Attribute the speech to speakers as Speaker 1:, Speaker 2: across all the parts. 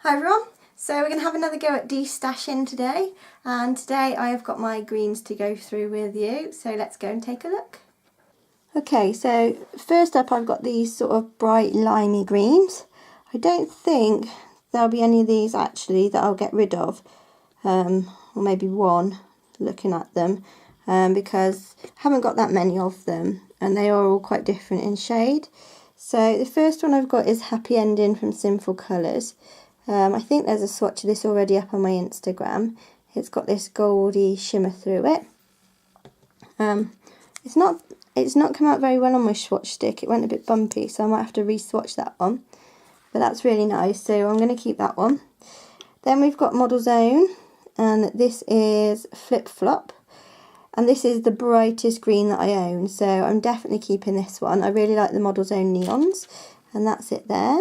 Speaker 1: Hi everyone, so we're going to have another go at destashing today, and today I have got my greens to go through with you, so let's go and take a look. Okay, so first up I've got these sort of bright limey greens. I don't think there'll be any of these actually that I'll get rid of, or maybe one looking at them, because I haven't got that many of them and they are all quite different in shade. So the first one I've got is Happy Ending from Sinful Colours. I think there's a swatch of this already up on my Instagram. It's got this goldy shimmer through it. It's not come out very well on my swatch stick. It went a bit bumpy, so I might have to re-swatch that one. But that's really nice, so I'm going to keep that one. Then we've got Model Zone, and this is Flip Flop. And this is the brightest green that I own, so I'm definitely keeping this one. I really like the Model Zone neons, and that's it there.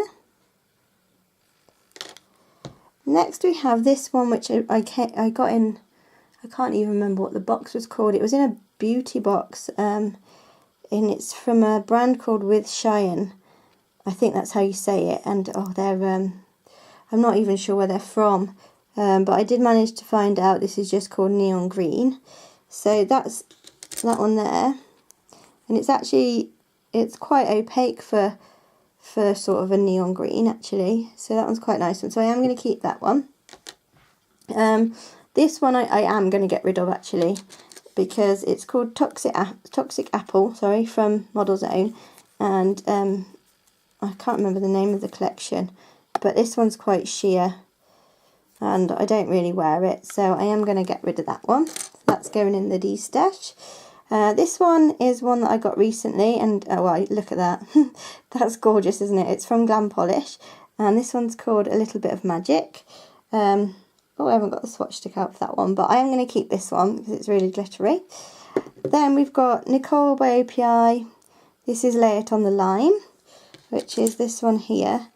Speaker 1: Next we have this one, which I got in, I can't even remember what the box was called. It was in a beauty box, and it's from a brand called With Cheyenne. I think that's how you say it. And oh, they're I'm not even sure where they're from, but I did manage to find out this is just called Neon Green. So that's that one there, and it's quite opaque for sort of a neon green actually, so that one's quite nice, and so I am going to keep that one. This one I am going to get rid of actually, because it's called Toxic Apple, sorry, from Model Zone, and I can't remember the name of the collection, but this one's quite sheer and I don't really wear it, so I am going to get rid of that one. That's going in the destash. This one is one that I got recently, and oh, well, look at that. That's gorgeous, isn't it? It's from Glam Polish, and this one's called A Little Bit of Magic. Oh, I haven't got the swatch stick out for that one, but I am going to keep this one because it's really glittery. Then we've got Nicole by OPI. This is Lay It on the Lime, which is this one here,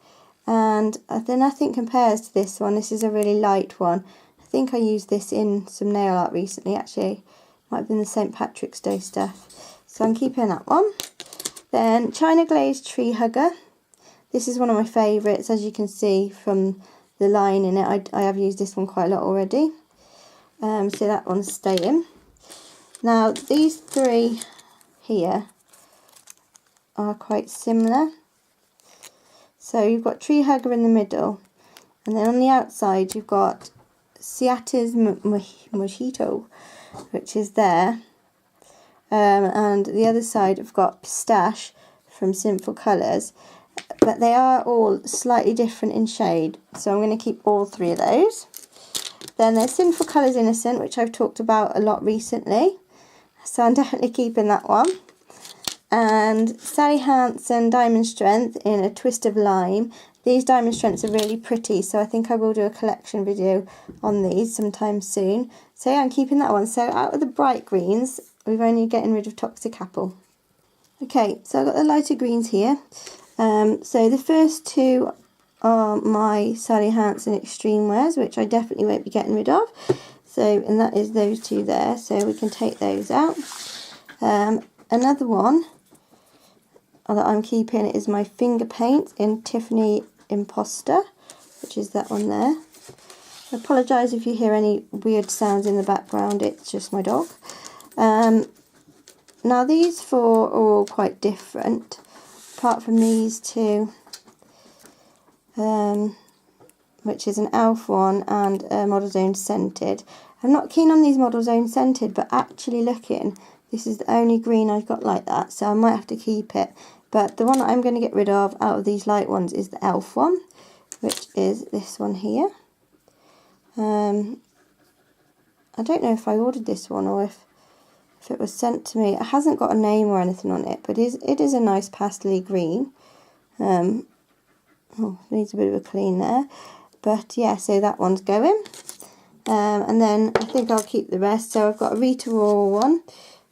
Speaker 1: and then nothing compares to this one. This is a really light one. I think I used this in some nail art recently actually. Might have been the St. Patrick's Day stuff. So I'm keeping that one. Then China Glazed Tree Hugger. This is one of my favourites, as you can see from the line in it. I have used this one quite a lot already. So that one's staying. Now these three here are quite similar. So you've got Tree Hugger in the middle, and then on the outside you've got Seattle's Mojito, which is there, and the other side I've got Destash from Sinful Colours, but they are all slightly different in shade, so I'm going to keep all three of those. Then there's Sinful Colours Innocent, which I've talked about a lot recently, so I'm definitely keeping that one. And Sally Hansen Diamond Strength in a Twist of Lime. These diamond strengths are really pretty, so I think I will do a collection video on these sometime soon. So yeah, I'm keeping that one. So out of the bright greens, we've only getting rid of Toxic Apple. Okay, so I've got the lighter greens here. So the first two are my Sally Hansen Extreme Wears, which I definitely won't be getting rid of. So, and that is those two there, so we can take those out. Another one that I'm keeping is my Finger Paint in Tiffany Imposter, which is that one there. I apologise if you hear any weird sounds in the background, it's just my dog. Now these four are all quite different, apart from these two, which is an e.l.f. one and a Model Zone Scented. I'm not keen on these Model Zone Scented, but actually looking, this is the only green I've got like that, so I might have to keep it. But the one that I'm going to get rid of out of these light ones is the e.l.f. one, which is this one here. I don't know if I ordered this one or if it was sent to me. It hasn't got a name or anything on it, but it is a nice pastel green. Oh, needs a bit of a clean there. But yeah, so that one's going. And then I think I'll keep the rest. So I've got a Rita Ora one,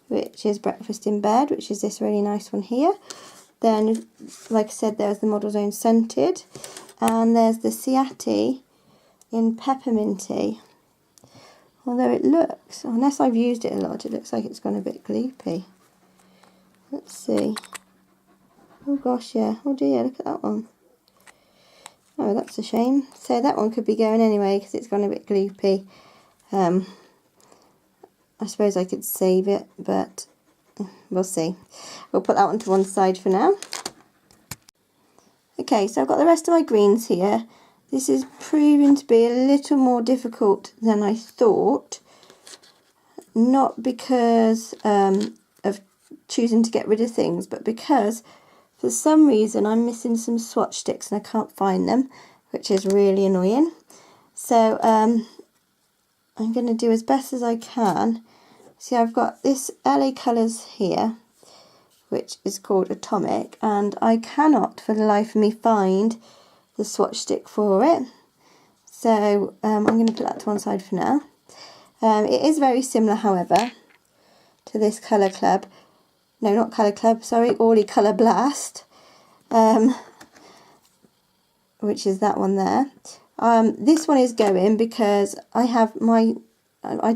Speaker 1: which is Breakfast in Bed, which is this really nice one here. Then, like I said, there's the Model Zone Scented, and there's the Seatti in Pepperminty. Although it looks, unless I've used it a lot, it looks like it's gone a bit gloopy. Let's see. Oh gosh, yeah. Oh dear, look at that one. Oh, that's a shame. So that one could be going anyway because it's gone a bit gloopy. I suppose I could save it, but we'll see. We'll put that one to one side for now. Okay, so I've got the rest of my greens here. This is proving to be a little more difficult than I thought. Not because of choosing to get rid of things, but because for some reason I'm missing some swatch sticks and I can't find them, which is really annoying. So I'm going to do as best as I can. See, I've got this LA Colours here, which is called Atomic, and I cannot for the life of me find the swatch stick for it. So I'm going to put that to one side for now. It is very similar, however, to this Colour Club. No, not Colour Club, sorry, Orly Colour Blast, which is that one there. This one is going because I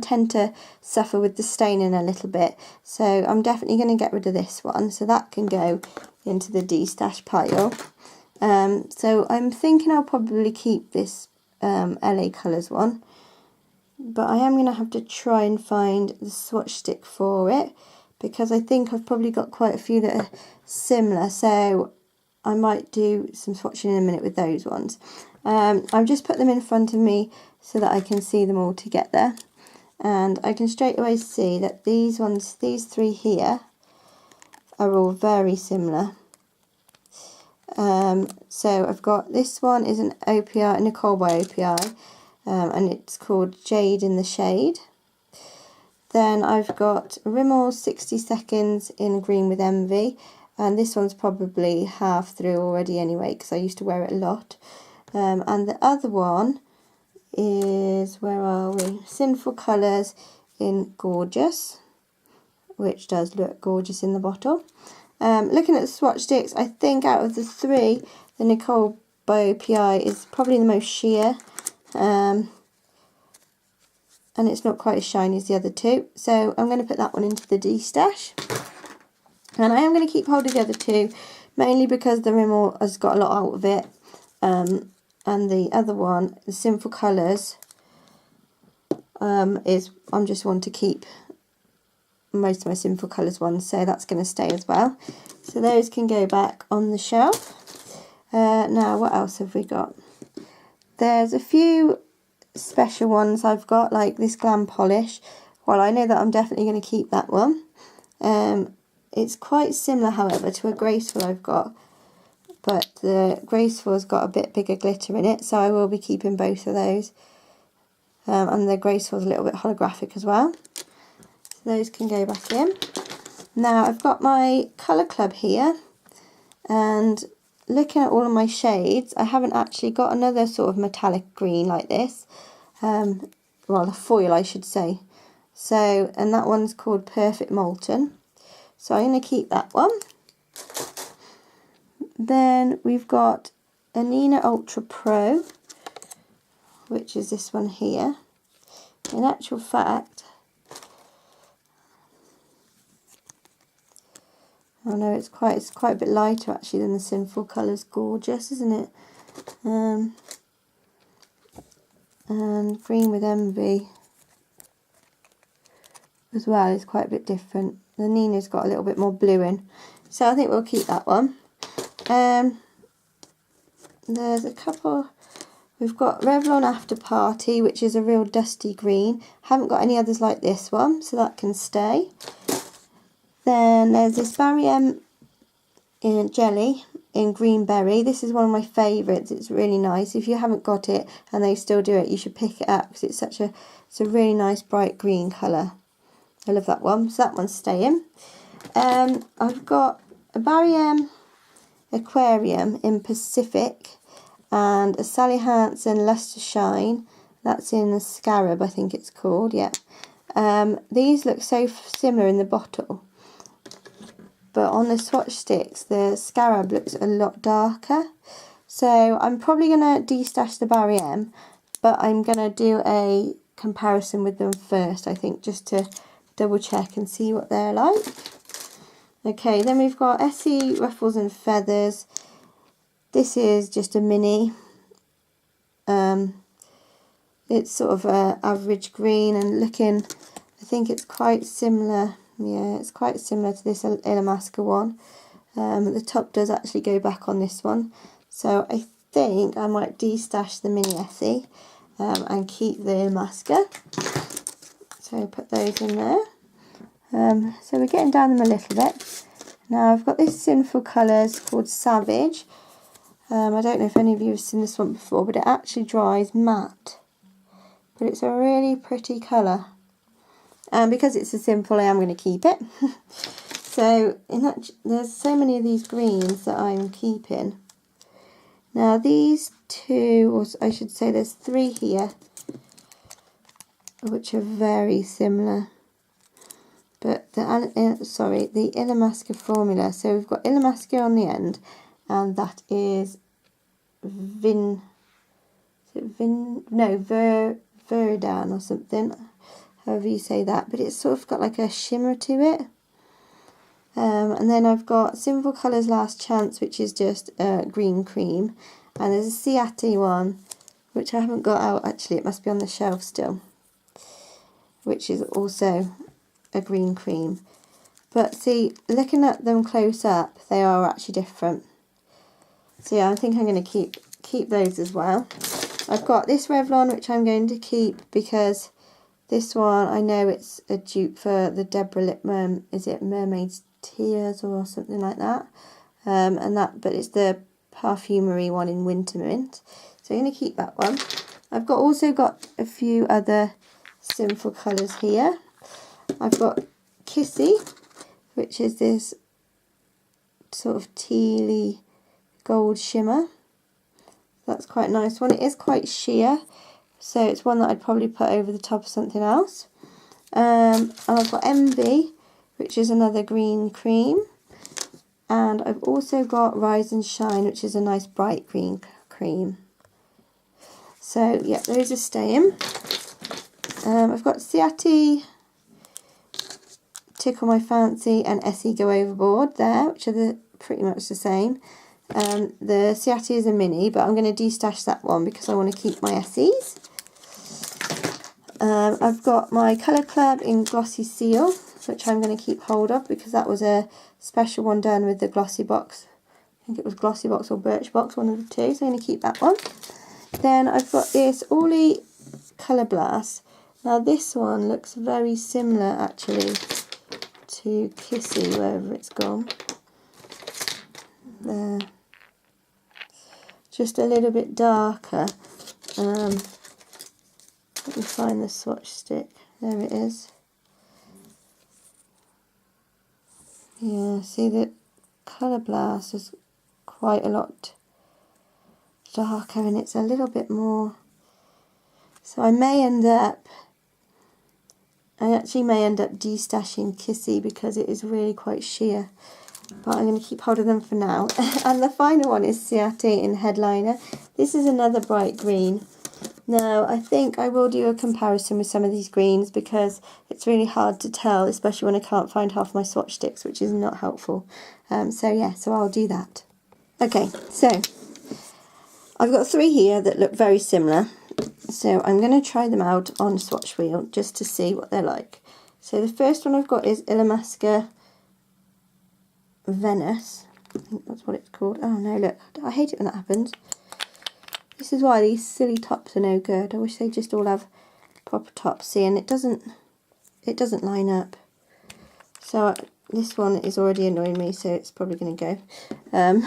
Speaker 1: tend to suffer with the staining a little bit, so I'm definitely going to get rid of this one, so that can go into the Destash pile. So I'm thinking I'll probably keep this LA Colours one, but I am going to have to try and find the swatch stick for it, because I think I've probably got quite a few that are similar, so I might do some swatching in a minute with those ones. I've just put them in front of me so that I can see them all together, and I can straight away see that these three here are all very similar. So I've got, this one is an OPI, Nicole by OPI, and it's called Jade in the Shade. Then I've got Rimmel 60 Seconds in Green with Envy, and this one's probably half through already anyway because I used to wear it a lot. And the other one is, where are we? Sinful Colours in Gorgeous, which does look gorgeous in the bottle. Looking at the swatch sticks, I think out of the three, the Nicole by OPI is probably the most sheer, and it's not quite as shiny as the other two, so I'm going to put that one into the Destash. And I am going to keep hold of the other two, mainly because the Rimmel has got a lot out of it, and the other one, the Sinful Colours, I'm just want to keep most of my Sinful Colours ones, so that's going to stay as well. So those can go back on the shelf. Now, what else have we got? There's a few special ones I've got, like this Glam Polish. Well, I know that I'm definitely going to keep that one. It's quite similar, however, to a Graceful I've got, but the Graceful's got a bit bigger glitter in it, so I will be keeping both of those. And the Graceful's a little bit holographic as well. So those can go back in. Now I've got my Colour Club here, and looking at all of my shades, I haven't actually got another sort of metallic green like this. Well, a foil, I should say. So, and that one's called Perfect Molten. So I'm going to keep that one. Then we've got a Nina Ultra Pro, which is this one here. In actual fact, oh no, it's quite a bit lighter actually than the Sinful Colours Gorgeous, isn't it? And Green with Envy as well is quite a bit different. The Nina's got a little bit more blue in, so I think we'll keep that one. There's a couple. We've got Revlon After Party, which is a real dusty green. Haven't got any others like this one, so that can stay. Then there's this Barry M in Jelly in Green Berry. This is one of my favourites. It's really nice. If you haven't got it and they still do it, you should pick it up because it's a really nice bright green colour. I love that one. So that one's staying. I've got a Barry M Aquarium in Pacific and a Sally Hansen Luster Shine. That's in the Scarab, I think it's called. Yeah. These look so similar in the bottle, but on the swatch sticks, the Scarab looks a lot darker. So I'm probably going to destash the Barry M, but I'm going to do a comparison with them first, I think, just to double check and see what they're like. Okay, then we've got Essie Ruffles and Feathers. This is just a mini. It's sort of a average green, and looking, I think it's quite similar. Yeah, it's quite similar to this Illamasqua one. The top does actually go back on this one, so I think I might destash the mini Essie and keep the Illamasqua. So put those in there. So we're getting down them a little bit. Now I've got this Sinful Colours called Savage. I don't know if any of you have seen this one before, but it actually dries matte. But it's a really pretty colour. And because it's a simple, I am going to keep it. So there's so many of these greens that I'm keeping. Now these two, or I should say there's three here, which are very similar. But the Illamasqua formula. So we've got Illamasqua on the end, and that is Verdun or something, however you say that. But it's sort of got like a shimmer to it. And then I've got Sinful Colours Last Chance, which is just green cream. And there's a Ciati one, which I haven't got out actually, it must be on the shelf still, which is also a green cream. But see, looking at them close up, they are actually different. So yeah, I think I'm going to keep those as well. I've got this Revlon, which I'm going to keep because this one, I know it's a dupe for the Deborah Lipman, is it Mermaid's Tears or something like that? But it's the perfumery one in Winter Mint. So I'm going to keep that one. I've also got a few other Sinful Colours here. I've got Kissy, which is this sort of tealy gold shimmer. That's quite a nice one. It is quite sheer, so it's one that I'd probably put over the top of something else. And I've got Envy, which is another green cream. And I've also got Rise and Shine, which is a nice bright green cream. So yeah, those are staying. I've got Ciati, Tickle My Fancy, and Essie Go Overboard there, which are pretty much the same. The Ciati is a mini, but I'm going to destash that one because I want to keep my Essies. I've got my Colour Club in Glossy Seal, which I'm going to keep hold of because that was a special one done with the Glossy Box. I think it was Glossy Box or Birchbox, one of the two, so I'm going to keep that one. Then I've got this Orly Colour Blast. Now this one looks very similar actually to Kissy, wherever it's gone. There. Just a little bit darker. Let me find the swatch stick. There it is. Yeah, see the Colour Blast is quite a lot darker and it's a little bit more. So I actually may end up destashing Kissy because it is really quite sheer. But I'm going to keep hold of them for now. And the final one is Ciati in Headliner. This is another bright green. Now, I think I will do a comparison with some of these greens because it's really hard to tell, especially when I can't find half my swatch sticks, which is not helpful. So I'll do that. Okay, so I've got three here that look very similar. So I'm going to try them out on a swatch wheel just to see what they're like. So the first one I've got is Illamasqua Venice. I think that's what it's called. Oh no, look, I hate it when that happens. This is why these silly tops are no good. I wish they just all have proper tops. See, and it doesn't line up. So this one is already annoying me, so it's probably going to go.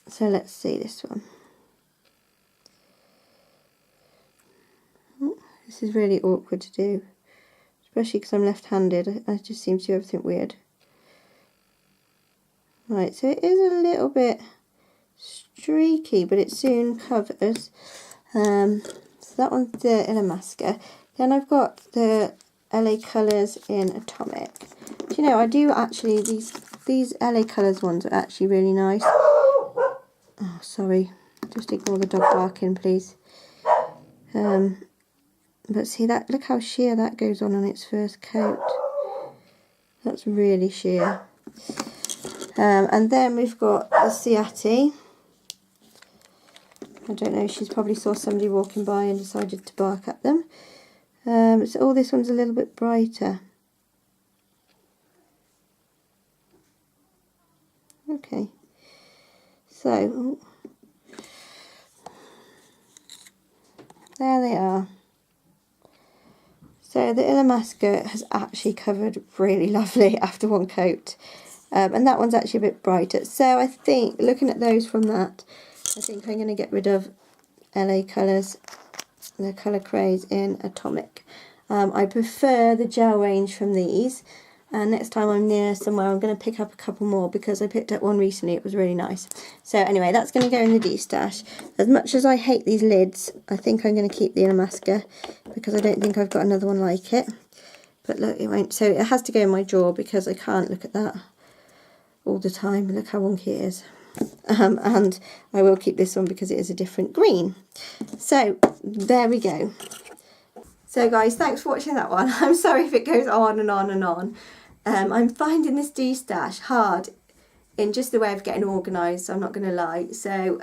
Speaker 1: So let's see this one. This is really awkward to do, especially because I'm left-handed. I just seem to do everything weird. Right, so it is a little bit streaky, but it soon covers. So that one's the Illamasqua. Then I've got the LA Colours in Atomic. Do you know, I do actually, these LA Colours ones are actually really nice. Oh, sorry. Just ignore the dog barking, please. But see that, look how sheer that goes on its first coat. That's really sheer. And then we've got the Ciati. I don't know, she's probably saw somebody walking by and decided to bark at them. So this one's a little bit brighter. Okay, so there they are. So the Illamasqua has actually covered really lovely after one coat. And that one's actually a bit brighter. So I think, looking at those from that, I think I'm going to get rid of LA Colours, the Colour Craze in Atomic. I prefer the gel range from these. And next time I'm near somewhere, I'm going to pick up a couple more because I picked up one recently. It was really nice. So anyway, that's going to go in the Destash. As much as I hate these lids, I think I'm going to keep the Illamasqua because I don't think I've got another one like it. But look, it won't. So it has to go in my drawer because I can't look at that all the time. Look how wonky it is. And I will keep this one because it is a different green. So there we go. So guys, thanks for watching that one. I'm sorry if it goes on and on and on. I'm finding this Destash hard in just the way of getting organised, so I'm not going to lie. So,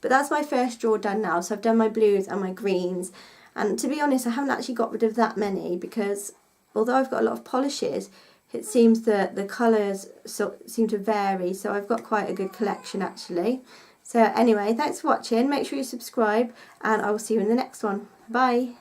Speaker 1: but that's my first drawer done now. So I've done my blues and my greens. And to be honest, I haven't actually got rid of that many because although I've got a lot of polishes, it seems that the colours seem to vary. So I've got quite a good collection actually. So anyway, thanks for watching. Make sure you subscribe and I will see you in the next one. Bye.